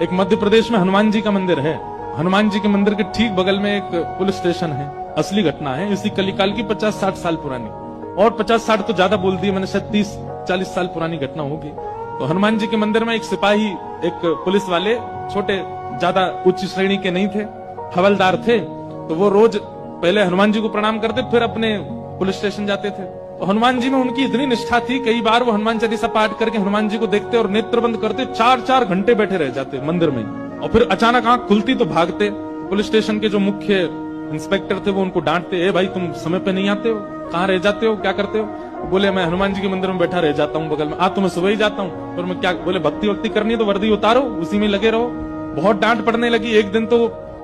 एक मध्य प्रदेश में हनुमान जी का मंदिर है। हनुमान जी के मंदिर के ठीक बगल में एक पुलिस स्टेशन है। असली घटना है, इसी कलिकाल की 50-60 साल पुरानी, और 50-60 तो ज्यादा बोल दिए मैंने, शायद 30-40 साल पुरानी घटना होगी। तो हनुमान जी के मंदिर में एक सिपाही, एक पुलिस वाले, छोटे, ज्यादा उच्च श्रेणी के नहीं थे, हवलदार थे। तो वो रोज पहले हनुमान जी को प्रणाम करते, फिर अपने पुलिस स्टेशन जाते थे। तो हनुमान जी में उनकी इतनी निष्ठा थी, कई बार वो हनुमान चालीसा पाठ करके हनुमान जी को देखते और नेत्र बंद करते, 4-4 घंटे बैठे रह जाते मंदिर में। और फिर अचानक आंख खुलती तो भागते। पुलिस स्टेशन के जो मुख्य इंस्पेक्टर थे वो उनको डांटते, ए भाई तुम समय पे नहीं आते हो, कहाँ रह जाते हो, क्या करते हो? बोले मैं हनुमान जी के मंदिर में बैठा रह जाता हूँ बगल में। आज तो मैं सुबह ही जाता हूँ। और मैं क्या, बोले भक्ति वक्ति करनी है तो वर्दी उतारो, उसी में लगे रहो। बहुत डांट पड़ने लगी। एक दिन तो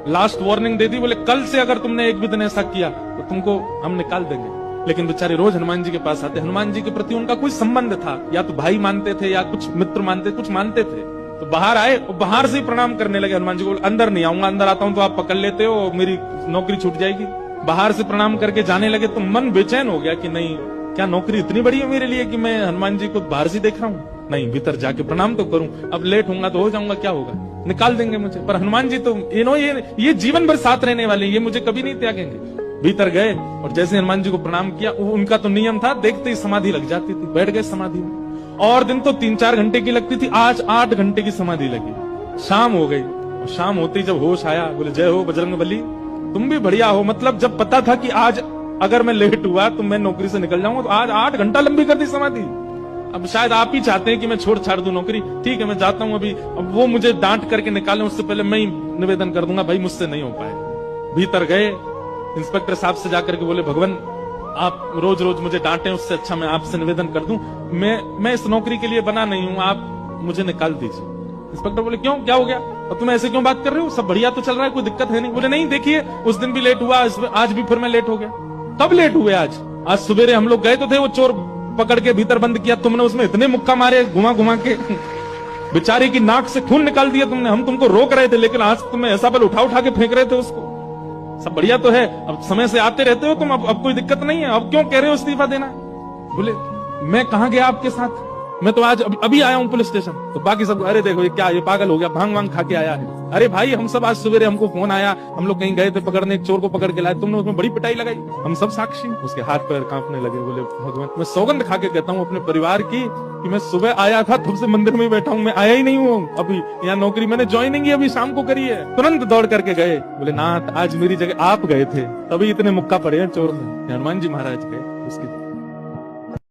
लास्ट वार्निंग दे दी, बोले कल से अगर तुमने एक भी दिन ऐसा किया तो तुमको हम निकाल देंगे। लेकिन बेचारे रोज हनुमान जी के पास आते। हनुमान जी के प्रति उनका कोई संबंध था, या तो भाई मानते थे या कुछ मित्र मानते, कुछ मानते थे। तो बाहर आए और बाहर से ही प्रणाम करने लगे हनुमान जी को। अंदर नहीं आऊंगा, अंदर आता हूं तो आप पकड़ लेते हो, मेरी नौकरी छूट जाएगी। बाहर से प्रणाम करके जाने लगे तो मन बेचैन हो गया कि नहीं, क्या नौकरी इतनी बड़ी है मेरे लिए कि मैं हनुमान जी को बाहर से देख रहा हूँ? नहीं, भीतर जाके प्रणाम तो करूं। अब लेट होऊंगा तो हो जाऊंगा, क्या होगा, निकाल देंगे मुझे। पर हनुमान जी तो ये जीवन भर साथ रहने वाले, ये मुझे कभी नहीं त्यागेंगे। भीतर गए और जैसे हनुमान जी को प्रणाम किया, उनका तो नियम था, देखते ही समाधि लग जाती थी। बैठ गए समाधि में। और दिन तो 3-4 घंटे की लगती थी, आज 8 घंटे की समाधि लगी। शाम हो गई और शाम होते ही जब होश आया, बोले जय हो बजरंगबली, तुम भी बढ़िया हो। मतलब जब पता था कि आज अगर मैं लेट हुआ तो मैं नौकरी से निकल जाऊंगा, तो आज 8 घंटा लंबी कर दी समाधि। अब शायद आप ही चाहते हैं कि मैं छोड़ छाड़ दूं नौकरी। ठीक है, मैं जाता हूं अभी। अब वो मुझे डांट करके निकाले, उससे पहले मैं ही निवेदन कर दूंगा, भाई मुझसे नहीं हो पाए। भीतर गए, इंस्पेक्टर साहब से जाकर के बोले, भगवान आप रोज रोज मुझे डांटे, उससे अच्छा मैं आपसे निवेदन कर दूं, मैं इस नौकरी के लिए बना नहीं हूं, आप मुझे निकाल दीजिए। इंस्पेक्टर बोले क्यों, क्या हो गया, और तुम ऐसे क्यों बात कर रहे हो, सब बढ़िया तो चल रहा है, कोई दिक्कत है नहीं? बोले नहीं, देखिए उस दिन भी लेट हुआ, आज भी फिर मैं लेट हो गया। कब लेट हुए? आज सवेरे हम लोग गए तो थे, वो चोर पकड़ के भीतर बंद किया, तुमने उसमें इतने मुक्का मारे घुमा घुमा के, बेचारे की नाक से खून निकाल दिया तुमने। हम तुमको रोक रहे थे, लेकिन आज तुम्हें ऐसा बल उठा उठा के फेंक रहे थे उसको। सब बढ़िया तो है, अब समय से आते रहते हो तुम, अब कोई दिक्कत नहीं है, अब क्यों कह रहे हो इस्तीफा देना? बोले मैं कहां गया आपके साथ, मैं तो आज अभी आया हूं पुलिस स्टेशन। तो बाकी सब, अरे देखो ये क्या, ये पागल हो गया, भांग वांग खा के आया है। अरे भाई हम सब आज सवेरे, हमको फोन आया, हम लोग कहीं गए थे पकड़ने, एक चोर को पकड़ के लाए, तुमने उसमें बड़ी पिटाई लगाई, हम सब साक्षी। उसके हाथ पैर कांपने लगे। बोले भगवान, मैं सौगंध खा के कहता हूँ अपने परिवार की कि मैं सुबह आया था, तब से मंदिर में ही बैठा हूँ, मैं आया ही नहीं हूँ अभी। यहाँ नौकरी मैंने ज्वाइनिंग ही अभी शाम को करी है। तुरंत दौड़ करके गए। बोले नाथ, आज मेरी जगह आप गए थे, तभी इतने मुक्का पड़े हैं चोर में। हनुमान जी महाराज गए उसकी